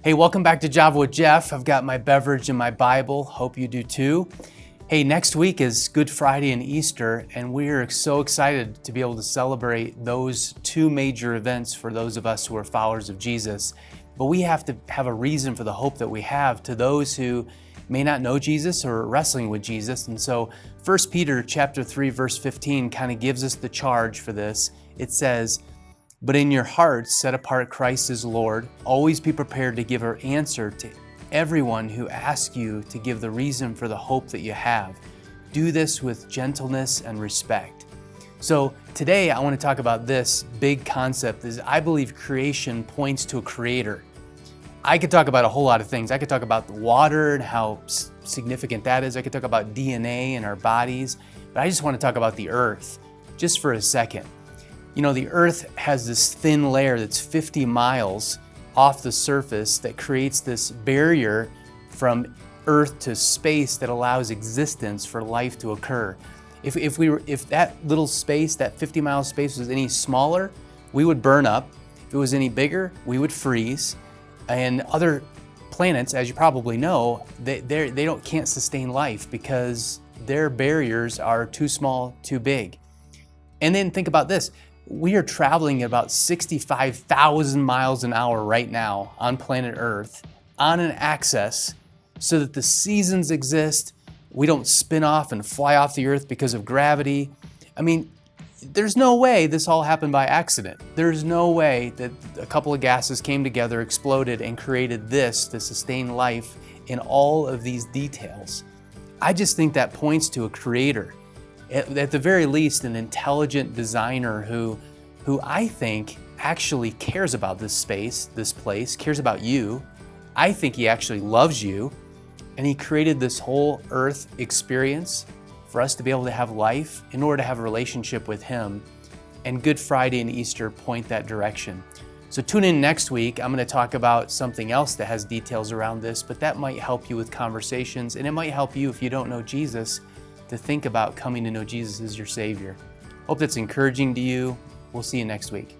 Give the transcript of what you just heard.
Hey, welcome back to Java with Jeff. I've got my beverage and my Bible. Hope you do too. Hey, next week is Good Friday and Easter, and we're so excited to be able to celebrate those two major events for those of us who are followers of Jesus. But we have to have a reason for the hope that we have to those who may not know Jesus or are wrestling with Jesus. And so 1 Peter chapter 3, verse 15 kind of gives us the charge for this. It says, "But in your hearts set apart Christ as Lord. Always be prepared to give an answer to everyone who asks you to give the reason for the hope that you have. Do this with gentleness and respect." So today I want to talk about this big concept is I believe creation points to a creator. I could talk about a whole lot of things. I could talk about the water and how significant that is. I could talk about DNA in our bodies, but I just want to talk about the earth just for a second. You know, the earth has this thin layer that's 50 miles off the surface that creates this barrier from earth to space that allows existence for life to occur. If that little space, that 50-mile space was any smaller, we would burn up. If it was any bigger, we would freeze. And other planets, as you probably know, they can't sustain life because their barriers are too small, too big. And then think about this. We are traveling at about 65,000 miles an hour right now on planet Earth on an axis so that the seasons exist. We don't spin off and fly off the Earth because of gravity. I mean, there's no way this all happened by accident. There's no way that a couple of gases came together, exploded, and created this to sustain life in all of these details. I just think that points to a creator. At the very least, an intelligent designer who I think actually cares about this space, this place, cares about you. I think he actually loves you, and he created this whole earth experience for us to be able to have life in order to have a relationship with him. And Good Friday and Easter point that direction. So tune in next week. I'm going to talk about something else that has details around this, but that might help you with conversations, and it might help you if you don't know Jesus to think about coming to know Jesus as your Savior. Hope that's encouraging to you. We'll see you next week.